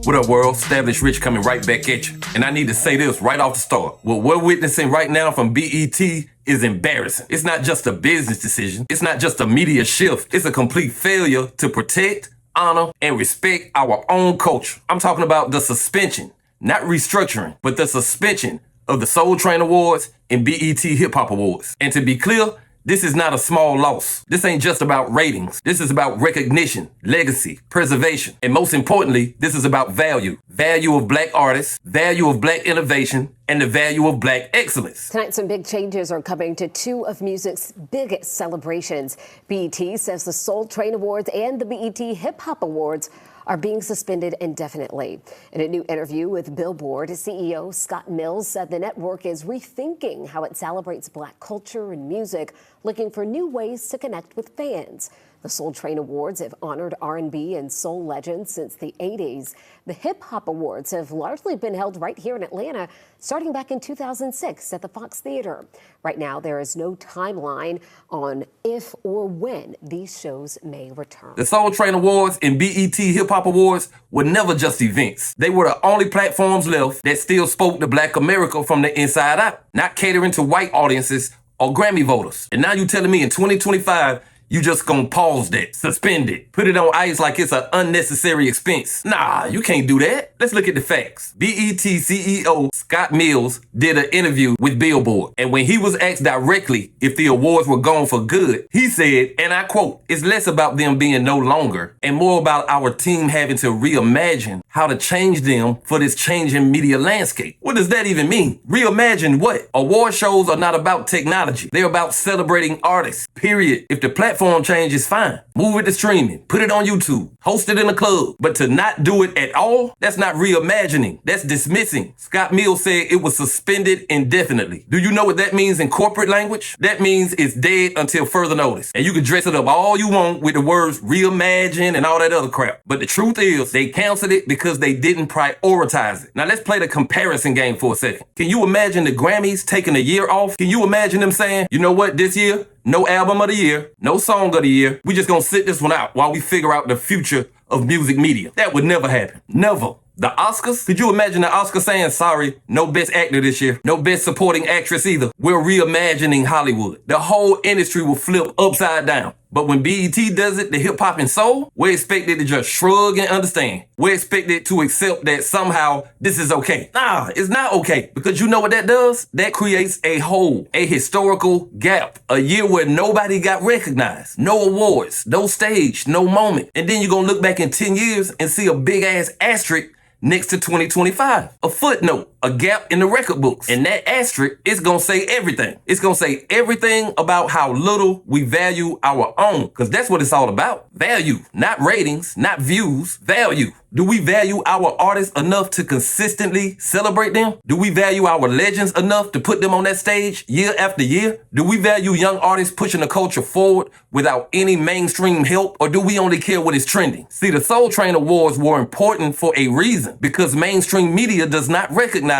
What up, world? Established Rich coming right back at you. And I need to say this right off the start. What we're witnessing right now from BET is embarrassing. It's not just a business decision. It's not just a media shift. It's a complete failure to protect, honor, and respect our own culture. I'm talking about the suspension, not restructuring, but the suspension of the Soul Train Awards and BET Hip Hop Awards. And to be clear, this is not a small loss. This ain't just about ratings. This is about recognition, legacy, preservation, and most importantly, this is about value. Value of black artists, value of black innovation, and the value of black excellence. Tonight, some big changes are coming to two of music's biggest celebrations. BET says the Soul Train Awards and the BET Hip Hop Awards are being suspended indefinitely. In a new interview with Billboard, CEO Scott Mills said the network is rethinking how it celebrates black culture and music, looking for new ways to connect with fans. The Soul Train Awards have honored R&B and soul legends since the 80s. The Hip Hop Awards have largely been held right here in Atlanta, starting back in 2006 at the Fox Theater. Right now, there is no timeline on if or when these shows may return. The Soul Train Awards and BET Hip Hop Awards were never just events. They were the only platforms left that still spoke to Black America from the inside out, not catering to white audiences or Grammy voters. And now you telling me in 2025, you just gonna pause that, suspend it, put it on ice like it's an unnecessary expense. Nah, you can't do that. Let's look at the facts. BET CEO Scott Mills did an interview with Billboard, and when he was asked directly if the awards were gone for good, he said, and I quote, "It's less about them being no longer and more about our team having to reimagine how to change them for this changing media landscape." What does that even mean? Reimagine what? Award shows are not about technology. They're about celebrating artists, period. If the platform change is fine. Move it to streaming, put it on YouTube, host it in a club. But to not do it at all, that's not reimagining, that's dismissing. Scott Mills said it was suspended indefinitely. Do you know what that means in corporate language? That means it's dead until further notice. And you can dress it up all you want with the words reimagine and all that other crap. But the truth is, they canceled it because they didn't prioritize it. Now let's play the comparison game for a second. Can you imagine the Grammys taking a year off? Can you imagine them saying, you know what, this year, no album of the year, no song of the year. We just gonna sit this one out while we figure out the future of music media. That would never happen. Never. The Oscars? Could you imagine the Oscars saying, sorry, no best actor this year, no best supporting actress either? We're reimagining Hollywood. The whole industry will flip upside down. But when BET does it, the hip hop and soul, we're expected to just shrug and understand. We're expected to accept that somehow this is okay. Nah, it's not okay. Because you know what that does? That creates a hole, a historical gap, a year where nobody got recognized. No awards, no stage, no moment. And then you're gonna look back in 10 years and see a big ass asterisk next to 2025. A footnote, a gap in the record books. And that asterisk is gonna say everything. It's gonna say everything about how little we value our own, because that's what it's all about. Value, not ratings, not views, value. Do we value our artists enough to consistently celebrate them? Do we value our legends enough to put them on that stage year after year? Do we value young artists pushing the culture forward without any mainstream help? Or do we only care what is trending? See, the Soul Train Awards were important for a reason, because mainstream media does not recognize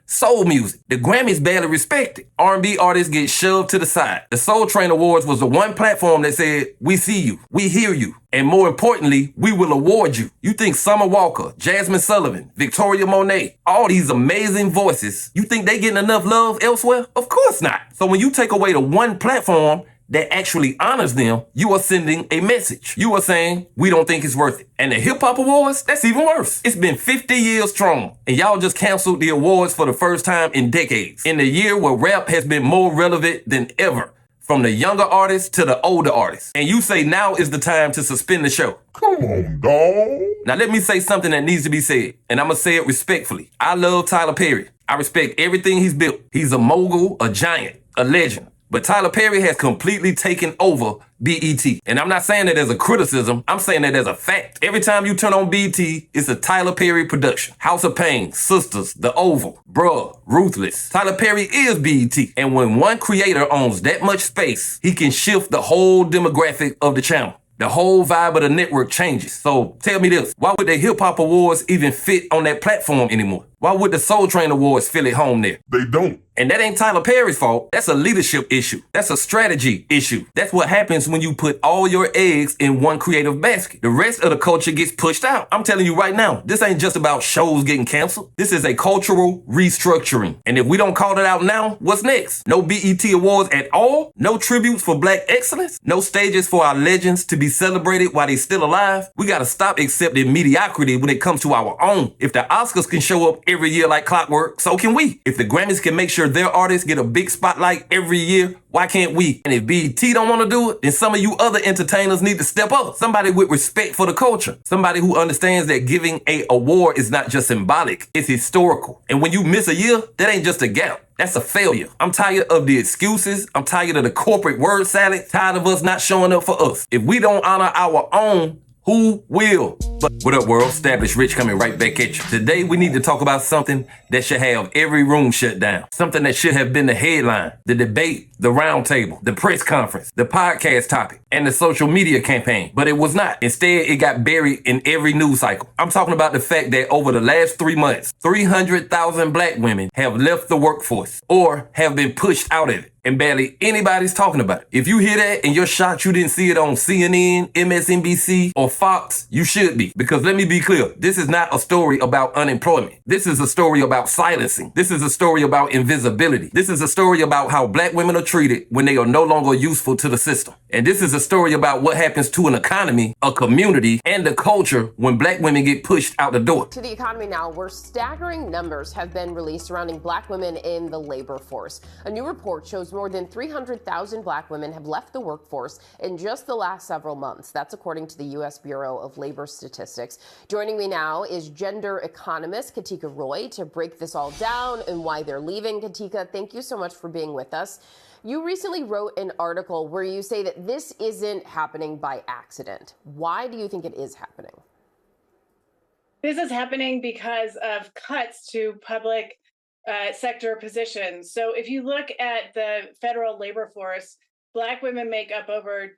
soul music. The Grammys barely respect it. R&B artists get shoved to the side. The Soul Train Awards was the one platform that said, we see you, we hear you, and more importantly, we will award you. You think Summer Walker, Jasmine Sullivan, Victoria Monet, all these amazing voices, you think they getting enough love elsewhere? Of course not. So when you take away the one platform that actually honors them, you are sending a message. You are saying, we don't think it's worth it. And the Hip Hop Awards, that's even worse. It's been 50 years strong, and y'all just canceled the awards for the first time in decades. In the year where rap has been more relevant than ever, from the younger artists to the older artists. And you say now is the time to suspend the show. Come on, dawg. Now let me say something that needs to be said, and I'm gonna say it respectfully. I love Tyler Perry. I respect everything he's built. He's a mogul, a giant, a legend. But Tyler Perry has completely taken over BET. And I'm not saying that as a criticism, I'm saying that as a fact. Every time you turn on BET, it's a Tyler Perry production. House of Pain, Sisters, The Oval, Bruh, Ruthless. Tyler Perry is BET. And when one creator owns that much space, he can shift the whole demographic of the channel. The whole vibe of the network changes. So tell me this, why would the Hip Hop Awards even fit on that platform anymore? Why would the Soul Train Awards feel at home there? They don't. And that ain't Tyler Perry's fault. That's a leadership issue. That's a strategy issue. That's what happens when you put all your eggs in one creative basket. The rest of the culture gets pushed out. I'm telling you right now, this ain't just about shows getting canceled. This is a cultural restructuring. And if we don't call it out now, what's next? No BET Awards at all? No tributes for Black excellence? No stages for our legends to be celebrated while they're still alive? We gotta stop accepting mediocrity when it comes to our own. If the Oscars can show up every year like clockwork, so can we. If the Grammys can make sure their artists get a big spotlight every year, why can't we? And if BET don't want to do it, then some of you other entertainers need to step up. Somebody with respect for the culture. Somebody who understands that giving a award is not just symbolic, it's historical. And when you miss a year, that ain't just a gap. That's a failure. I'm tired of the excuses. I'm tired of the corporate word salad. Tired of us not showing up for us. If we don't honor our own, who will? But what up, world? Established Rich coming right back at you. Today, we need to talk about something that should have every room shut down. Something that should have been the headline, the debate, the roundtable, the press conference, the podcast topic, and the social media campaign. But it was not. Instead, it got buried in every news cycle. I'm talking about the fact that over the last 3 months, 300,000 Black women have left the workforce or have been pushed out of it. And barely anybody's talking about it. If you hear that and you're shocked you didn't see it on CNN, MSNBC, or Fox, you should be. Because let me be clear, this is not a story about unemployment. This is a story about silencing. This is a story about invisibility. This is a story about how Black women are treated when they are no longer useful to the system. And this is a story about what happens to an economy, a community, and a culture when Black women get pushed out the door. To the economy now, where staggering numbers have been released surrounding Black women in the labor force. A new report shows more than 300,000 Black women have left the workforce in just the last several months. That's according to the U.S. Bureau of Labor Statistics. Joining me now is gender economist Katika Roy to break this all down and why they're leaving. Katika, thank you so much for being with us. You recently wrote an article where you say that this isn't happening by accident. Why do you think it is happening? This is happening because of cuts to public sector positions. So if you look at the federal labor force, Black women make up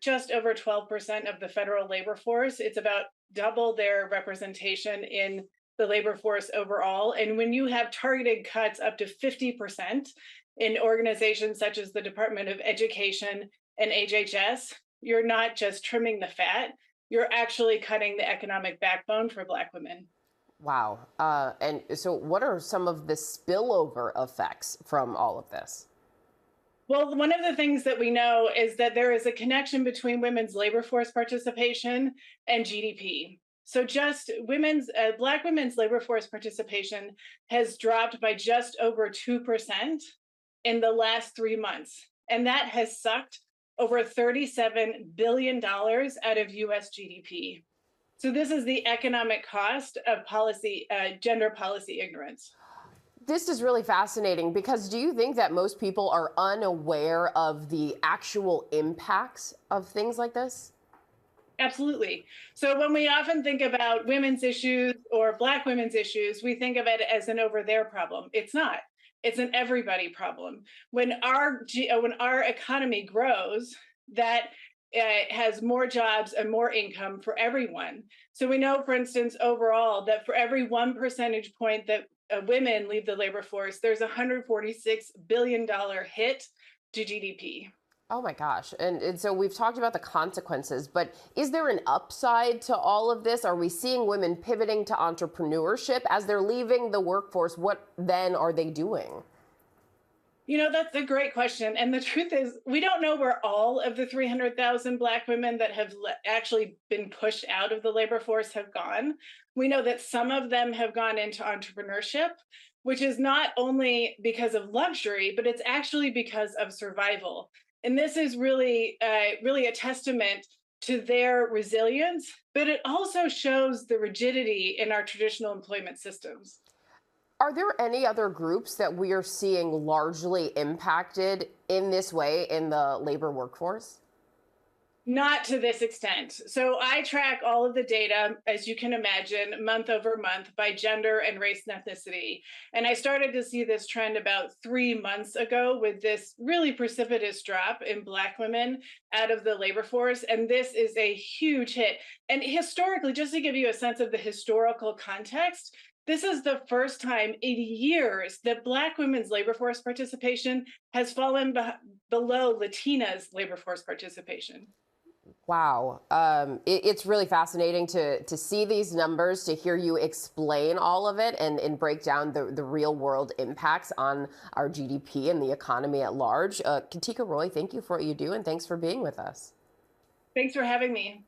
just over 12% of the federal labor force. It's about double their representation in the labor force overall. And when you have targeted cuts up to 50% in organizations such as the Department of Education and HHS, you're not just trimming the fat, you're actually cutting the economic backbone for Black women. Wow. And so what are some of the spillover effects from all of this? Well, one of the things that we know is that there is a connection between women's labor force participation and GDP. So just Black women's labor force participation has dropped by just over 2% in the last 3 months. And that has sucked over $37 billion out of US GDP. So this is the economic cost of gender policy ignorance. This is really fascinating because do you think that most people are unaware of the actual impacts of things like this? Absolutely. So when we often think about women's issues or Black women's issues, we think of it as an over there problem. It's not. It's an everybody problem. When our economy grows, that has more jobs and more income for everyone. So we know, for instance, overall, that for every 1 percentage point that women leave the labor force, there's a $146 billion hit to GDP. Oh my gosh. And so we've talked about the consequences, but is there an upside to all of this? Are we seeing women pivoting to entrepreneurship as they're leaving the workforce? What then are they doing? You know, that's a great question. And the truth is, we don't know where all of the 300,000 Black women that have actually been pushed out of the labor force have gone. We know that some of them have gone into entrepreneurship, which is not only because of luxury, but it's actually because of survival. And this is really a testament to their resilience, but it also shows the rigidity in our traditional employment systems. Are there any other groups that we are seeing largely impacted in this way in the labor workforce? Not to this extent. So I track all of the data, as you can imagine, month over month by gender and race and ethnicity. And I started to see this trend about 3 months ago with this really precipitous drop in Black women out of the labor force. And this is a huge hit. And historically, just to give you a sense of the historical context, This is the first time in years that Black women's labor force participation has fallen below Latinas' labor force participation. Wow. It's really fascinating to see these numbers, to hear you explain all of it and break down the real world impacts on our GDP and the economy at large. Katika Roy, thank you for what you do, and thanks for being with us. Thanks for having me.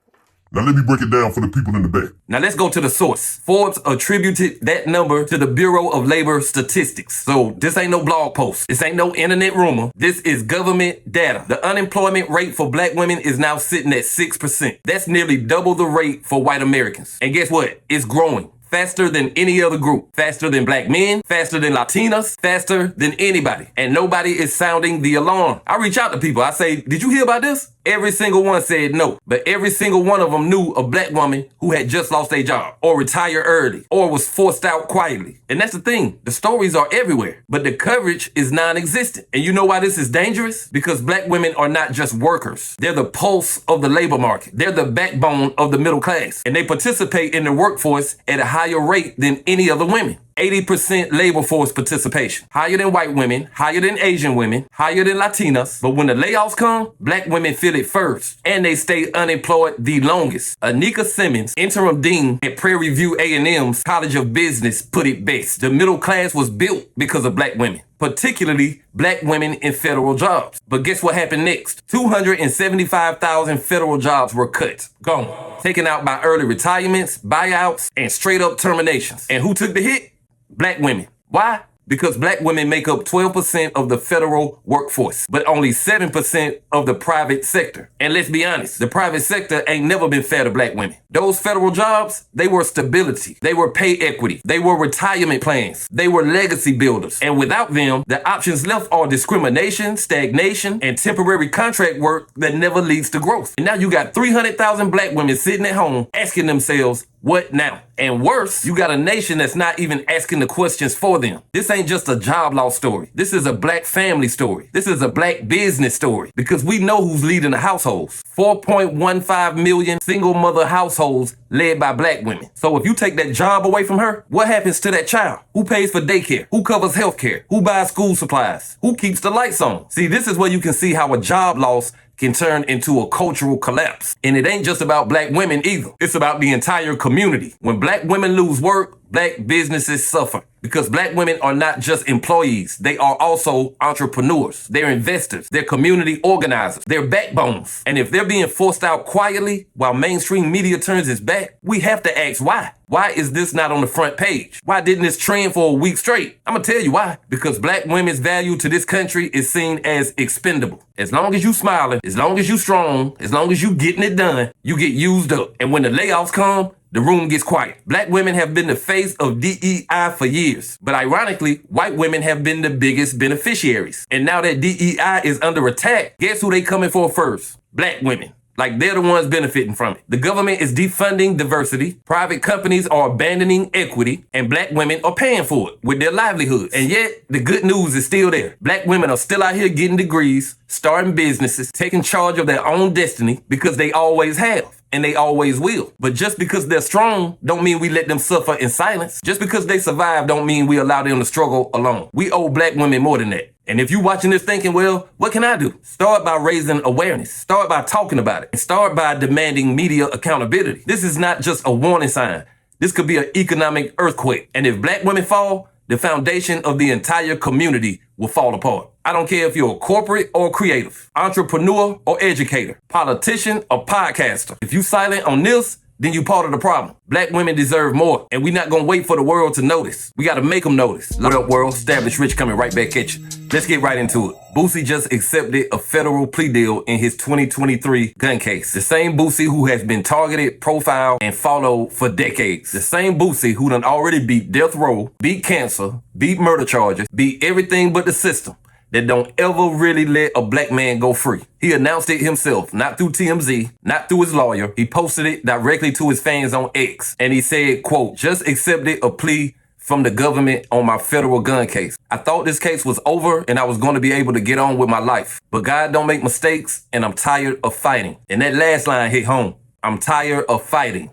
Now let me break it down for the people in the back. Now let's go to the source. Forbes attributed that number to the Bureau of Labor Statistics. So this ain't no blog post. This ain't no internet rumor. This is government data. The unemployment rate for Black women is now sitting at 6%. That's nearly double the rate for white Americans. And guess what? It's growing. Faster than any other group. Faster than Black men, faster than Latinas, faster than anybody. And nobody is sounding the alarm. I reach out to people. I say, did you hear about this? Every single one said no. But every single one of them knew a Black woman who had just lost their job or retired early or was forced out quietly. And that's the thing. The stories are everywhere, but the coverage is non-existent. And you know why this is dangerous? Because Black women are not just workers. They're the pulse of the labor market. They're the backbone of the middle class. And they participate in the workforce at a higher rate than any other women. 80% labor force participation. Higher than white women, higher than Asian women, higher than Latinas. But when the layoffs come, Black women feel it first. And they stay unemployed the longest. Anika Simmons, interim dean at Prairie View A&M's College of Business, put it best. The middle class was built because of Black women, particularly Black women in federal jobs. But guess what happened next? 275,000 federal jobs were cut. Gone. Taken out by early retirements, buyouts, and straight up terminations. And who took the hit? Black women. Why? Because Black women make up 12% of the federal workforce, but only 7% of the private sector. And let's be honest, the private sector ain't never been fair to Black women. Those federal jobs, they were stability. They were pay equity. They were retirement plans. They were legacy builders. And without them, the options left are discrimination, stagnation, and temporary contract work that never leads to growth. And now you got 300,000 Black women sitting at home asking themselves, what now? And worse, you got a nation that's not even asking the questions for them. This ain't just a job loss story. This is a Black family story. This is a Black business story, because we know who's leading the households. 4.15 million single mother households led by Black women. So if you take that job away from her, what happens to that child? Who pays for daycare? Who covers healthcare? Who buys school supplies? Who keeps the lights on? See, this is where you can see how a job loss can turn into a cultural collapse. And it ain't just about Black women either. It's about the entire community. When Black women lose work, Black businesses suffer. Because Black women are not just employees. They are also entrepreneurs. They're investors. They're community organizers. They're backbones. And if they're being forced out quietly while mainstream media turns its back, we have to ask why. Why is this not on the front page? Why didn't this trend for a week straight? I'm gonna tell you why. Because Black women's value to this country is seen as expendable. As long as you smiling, as long as you strong, as long as you getting it done, you get used up. And when the layoffs come, the room gets quiet. Black women have been the face of DEI for years. But ironically, white women have been the biggest beneficiaries. And now that DEI is under attack, guess who they coming for first? Black women. Like they're the ones benefiting from it. The government is defunding diversity. Private companies are abandoning equity. And Black women are paying for it with their livelihoods. And yet, the good news is still there. Black women are still out here getting degrees, starting businesses, taking charge of their own destiny because they always have. And they always will. But just because they're strong don't mean we let them suffer in silence. Just because they survive don't mean we allow them to struggle alone. We owe Black women more than that. And if you're watching this thinking, well, what can I do? Start by raising awareness. Start by talking about it. And start by demanding media accountability. This is not just a warning sign. This could be an economic earthquake. And if Black women fall, the foundation of the entire community will fall apart. I don't care if you're a corporate or creative, entrepreneur or educator, politician or podcaster. If you silent on this, then you part of the problem. Black women deserve more, and we're not gonna wait for the world to notice. We gotta make them notice. What up, world? Established Rich coming right back at you. Let's get right into it. Boosie just accepted a federal plea deal in his 2023 gun case. The same Boosie who has been targeted, profiled, and followed for decades. The same Boosie who done already beat death row, beat cancer, beat murder charges, beat everything but the system that don't ever really let a Black man go free. He announced it himself, not through TMZ, not through his lawyer. He posted it directly to his fans on X. And he said, quote, just accepted a plea from the government on my federal gun case. I thought this case was over and I was going to be able to get on with my life. But God don't make mistakes, and I'm tired of fighting. And that last line hit home. I'm tired of fighting.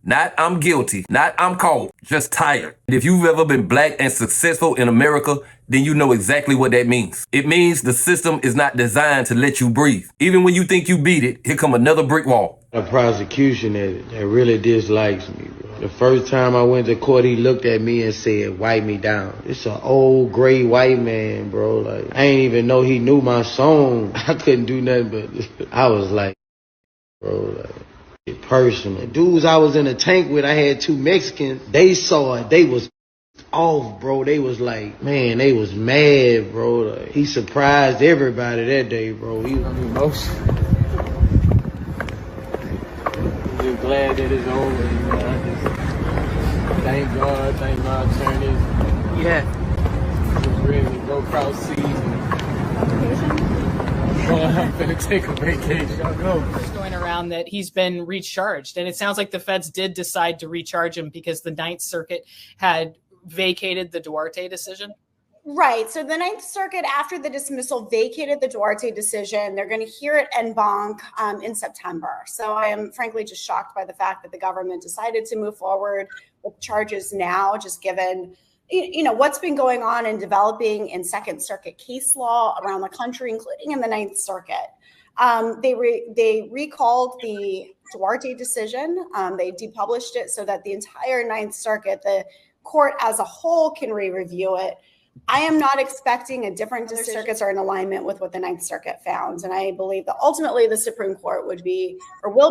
Not I'm guilty, not I'm caught, just tired. If you've ever been black and successful in America, then you know exactly what that means. It means the system is not designed to let you breathe. Even when you think you beat it, here come another brick wall. A prosecution that really dislikes me, bro. The first time I went to court, he looked at me and said, wipe me down. It's an old gray white man, bro. Like, I ain't even know he knew my song. I couldn't do nothing but I was like, bro, like, personal. Dudes I was in a tank with, I had 2 Mexicans. They saw it. They was off, bro. They was like, man, they was mad, bro. Like, he surprised everybody that day, bro. He was emotional. Just glad that it's over. You know? I just thank God, thank my attorneys. Yeah. Just ready to go cross season. I'm finna take a vacation. I'll go. It's going around that he's been recharged, and it sounds like the feds did decide to recharge him because the Ninth Circuit had vacated the Duarte decision. Right. So the Ninth Circuit, after the dismissal, vacated the Duarte decision. They're going to hear it en banc in September. So I am frankly just shocked by the fact that the government decided to move forward with charges now, just given what's been going on and developing in Second Circuit case law around the country, including in the Ninth Circuit. They recalled the Duarte decision. They depublished it so that the entire Ninth Circuit, the court as a whole, can re-review it. I am not expecting a different decision. Circuits are in alignment with what the Ninth Circuit found. And I believe that ultimately the Supreme Court will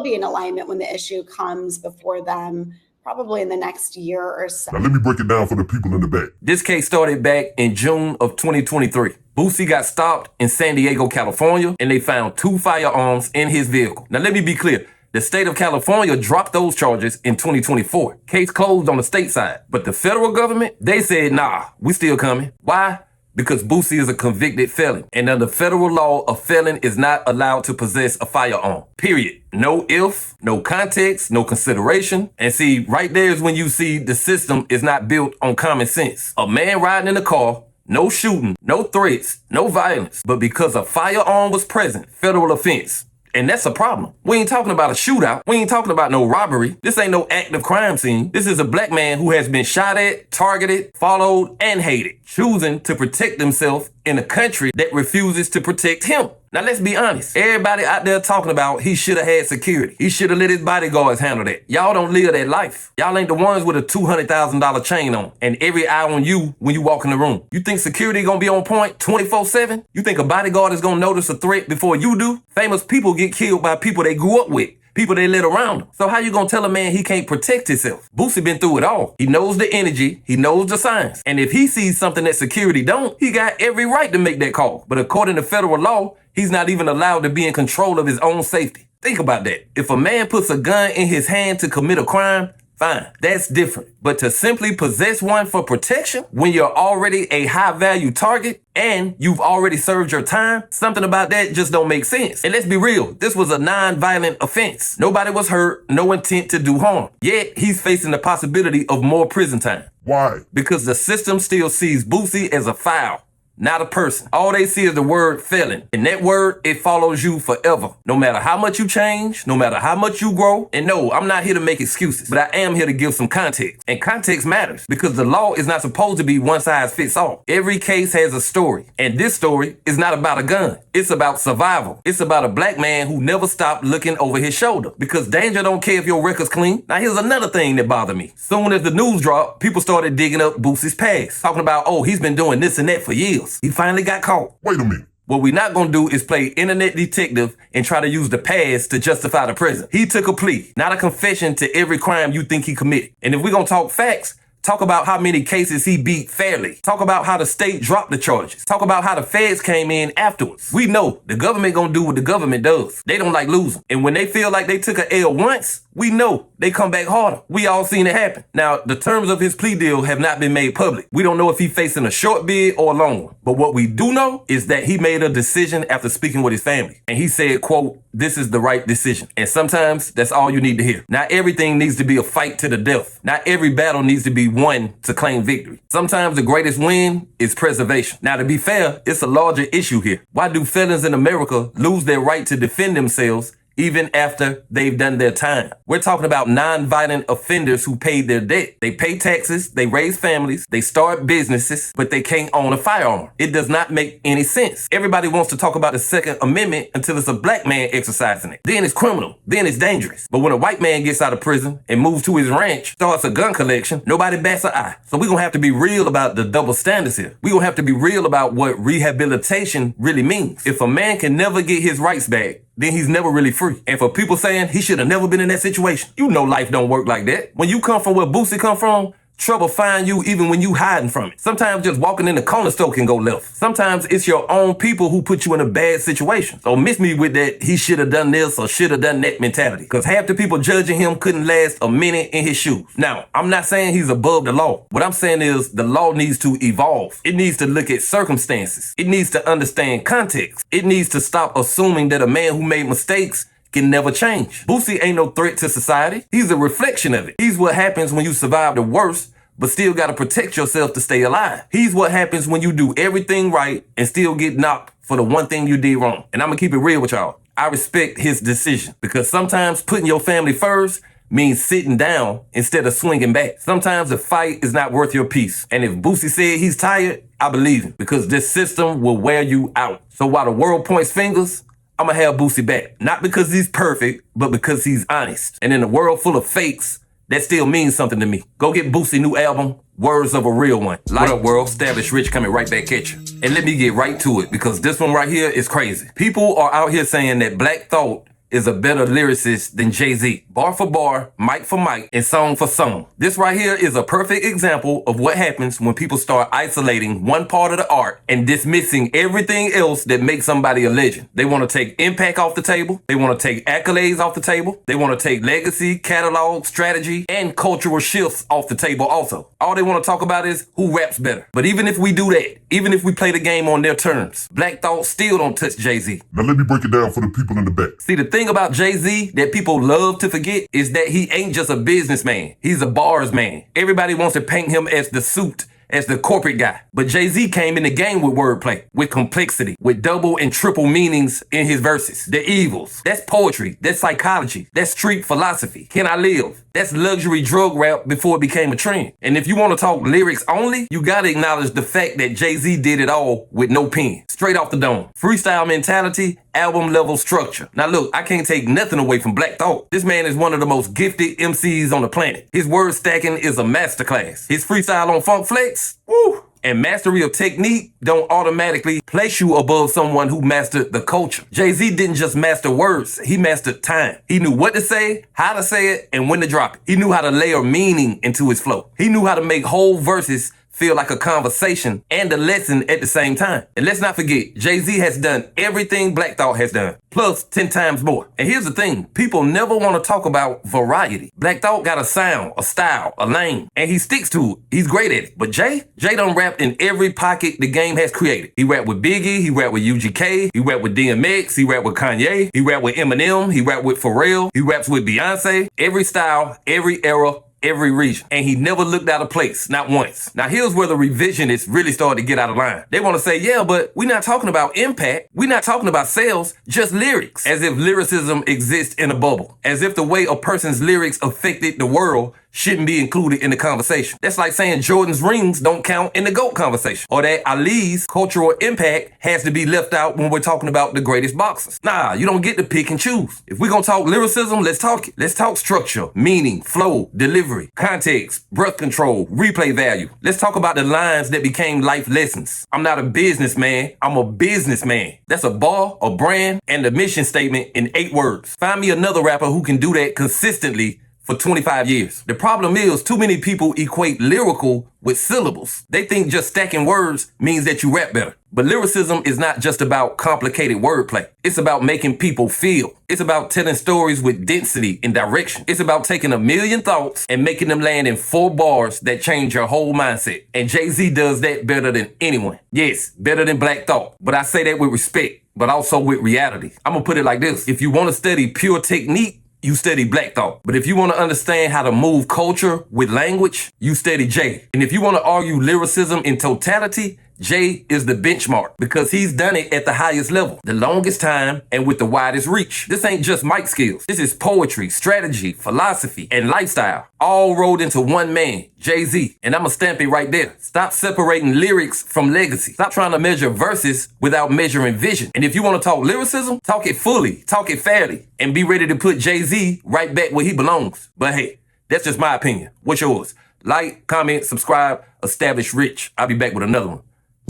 be in alignment when the issue comes before them, probably in the next year or so. Now let me break it down for the people in the back. This case started back in June of 2023. Boosie got stopped in San Diego, California, and they found 2 firearms in his vehicle. Now let me be clear. The state of California dropped those charges in 2024. Case closed on the state side. But the federal government, they said, nah, we still coming. Why? Because Boosie is a convicted felon. And under federal law, a felon is not allowed to possess a firearm. Period. No if, no context, no consideration. And see, right there is when you see the system is not built on common sense. A man riding in a car, no shooting, no threats, no violence. But because a firearm was present, federal offense. And that's a problem. We ain't talking about a shootout. We ain't talking about no robbery. This ain't no active crime scene. This is a black man who has been shot at, targeted, followed, and hated, choosing to protect himself in a country that refuses to protect him. Now, let's be honest. Everybody out there talking about he should have had security. He should have let his bodyguards handle that. Y'all don't live that life. Y'all ain't the ones with a $200,000 chain on and every eye on you when you walk in the room. You think security gonna be on point 24/7? You think a bodyguard is gonna notice a threat before you do? Famous people get killed by people they grew up with. People they let around him. So how you gonna tell a man he can't protect himself? Boosie been through it all. He knows the energy. He knows the signs. And if he sees something that security don't, he got every right to make that call. But according to federal law, he's not even allowed to be in control of his own safety. Think about that. If a man puts a gun in his hand to commit a crime, fine, that's different. But to simply possess one for protection when you're already a high value target and you've already served your time, something about that just don't make sense. And let's be real, this was a non-violent offense. Nobody was hurt, no intent to do harm. Yet he's facing the possibility of more prison time. Why? Because the system still sees Boosie as a foul, not a person. All they see is the word felon. And that word, it follows you forever. No matter how much you change, no matter how much you grow. And no, I'm not here to make excuses, but I am here to give some context. And context matters because the law is not supposed to be one size fits all. Every case has a story. And this story is not about a gun. It's about survival. It's about a black man who never stopped looking over his shoulder because danger don't care if your record's clean. Now here's another thing that bothered me. Soon as the news dropped, people started digging up Boosie's past, talking about, oh, he's been doing this and that for years. He finally got caught. Wait a minute. What we're not going to do is play internet detective and try to use the past to justify the present. He took a plea, not a confession to every crime you think he committed. And if we're going to talk facts, talk about how many cases he beat fairly. Talk about how the state dropped the charges. Talk about how the feds came in afterwards. We know the government going to do what the government does. They don't like losing. And when they feel like they took an L once, we know they come back harder. We all seen it happen. Now, the terms of his plea deal have not been made public. We don't know if he's facing a short bid or a long one. But what we do know is that he made a decision after speaking with his family. And he said, quote, this is the right decision. And sometimes that's all you need to hear. Not everything needs to be a fight to the death. Not every battle needs to be won to claim victory. Sometimes the greatest win is preservation. Now, to be fair, it's a larger issue here. Why do felons in America lose their right to defend themselves even after they've done their time. We're talking about non-violent offenders who paid their debt. They pay taxes, they raise families, they start businesses, but they can't own a firearm. It does not make any sense. Everybody wants to talk about the Second Amendment until it's a black man exercising it. Then it's criminal. Then it's dangerous. But when a white man gets out of prison and moves to his ranch, starts a gun collection, nobody bats an eye. So we're going to have to be real about the double standards here. We're going to have to be real about what rehabilitation really means. If a man can never get his rights back, then he's never really free. And for people saying he should have never been in that situation, you know life don't work like that. When you come from where Boosie come from, trouble find you even when you hiding from it. Sometimes just walking in the corner store can go left. Sometimes it's your own people who put you in a bad situation. So miss me with that he should have done this or should have done that mentality. Because half the people judging him couldn't last a minute in his shoes. Now, I'm not saying he's above the law. What I'm saying is the law needs to evolve. It needs to look at circumstances. It needs to understand context. It needs to stop assuming that a man who made mistakes can never change. Boosie ain't no threat to society. He's a reflection of it. He's what happens when you survive the worst, but still gotta protect yourself to stay alive. He's what happens when you do everything right and still get knocked for the one thing you did wrong. And I'm gonna keep it real with y'all. I respect his decision because sometimes putting your family first means sitting down instead of swinging back. Sometimes a fight is not worth your peace. And if Boosie said he's tired, I believe him because this system will wear you out. So while the world points fingers, I'm gonna have Boosie back. Not because he's perfect, but because he's honest. And in a world full of fakes, that still means something to me. Go get Boosie's new album, Words of a Real One. What up, world? R.I.C.H coming right back at you. And let me get right to it because this one right here is crazy. People are out here saying that Black Thought is a better lyricist than Jay-Z. Bar for bar, mic for mic, and song for song. This right here is a perfect example of what happens when people start isolating one part of the art and dismissing everything else that makes somebody a legend. They want to take impact off the table. They want to take accolades off the table. They want to take legacy, catalog, strategy, and cultural shifts off the table also. All they want to talk about is who raps better. But even if we do that, even if we play the game on their terms, Black Thought still don't touch Jay-Z. Now let me break it down for the people in the back. See, the thing about Jay-Z that people love to forget is that he ain't just a businessman. He's a bars man. Everybody wants to paint him as the suit, as the corporate guy. But Jay-Z came in the game with wordplay, with complexity, with double and triple meanings in his verses. The evils. That's poetry. That's psychology. That's street philosophy. Can I live? That's luxury drug rap before it became a trend. And if you want to talk lyrics only, you gotta acknowledge the fact that Jay-Z did it all with no pen. Straight off the dome. Freestyle mentality, album level structure. Now look, I can't take nothing away from Black Thought. This man is one of the most gifted MCs on the planet. His word stacking is a masterclass. His freestyle on Funk Flex, woo! And mastery of technique don't automatically place you above someone who mastered the culture. Jay-Z didn't just master words, he mastered time. He knew what to say, how to say it, and when to drop it. He knew how to layer meaning into his flow. He knew how to make whole verses feel like a conversation and a lesson at the same time. And let's not forget, Jay-Z has done everything Black Thought has done, plus 10 times more. And here's the thing, people never want to talk about variety. Black Thought got a sound, a style, a lane, and he sticks to it. He's great at it. But Jay done rapped in every pocket the game has created. He rapped with Biggie, he rapped with UGK, he rapped with DMX, he rapped with Kanye, he rapped with Eminem, he rapped with Pharrell, he raps with Beyonce. Every style, every era, every region. And he never looked out of place, not once. Now here's where the revisionists really started to get out of line. They want to say, yeah, but we're not talking about impact. We're not talking about sales, just lyrics. As if lyricism exists in a bubble. As if the way a person's lyrics affected the world shouldn't be included in the conversation. That's like saying Jordan's rings don't count in the GOAT conversation. Or that Ali's cultural impact has to be left out when we're talking about the greatest boxers. Nah, you don't get to pick and choose. If we're gonna talk lyricism, let's talk it. Let's talk structure, meaning, flow, delivery, context, breath control, replay value. Let's talk about the lines that became life lessons. I'm not a businessman, I'm a businessman. That's a bar, a brand, and a mission statement in 8 words. Find me another rapper who can do that consistently for 25 years. The problem is too many people equate lyrical with syllables. They think just stacking words means that you rap better. But lyricism is not just about complicated wordplay. It's about making people feel. It's about telling stories with density and direction. It's about taking a million thoughts and making them land in 4 bars that change your whole mindset. And Jay-Z does that better than anyone. Yes, better than Black Thought. But I say that with respect, but also with reality. I'm gonna put it like this. If you want to study pure technique, you study Black Thought. But if you want to understand how to move culture with language, you study Jay. And if you want to argue lyricism in totality, Jay is the benchmark because he's done it at the highest level, the longest time, and with the widest reach. This ain't just mic skills. This is poetry, strategy, philosophy, and lifestyle, all rolled into one man, Jay-Z. And I'ma stamp it right there. Stop separating lyrics from legacy. Stop trying to measure verses without measuring vision. And if you want to talk lyricism, talk it fully, talk it fairly, and be ready to put Jay-Z right back where he belongs. But hey, that's just my opinion. What's yours? Like, comment, subscribe, establish rich. I'll be back with another one.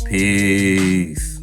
Peace.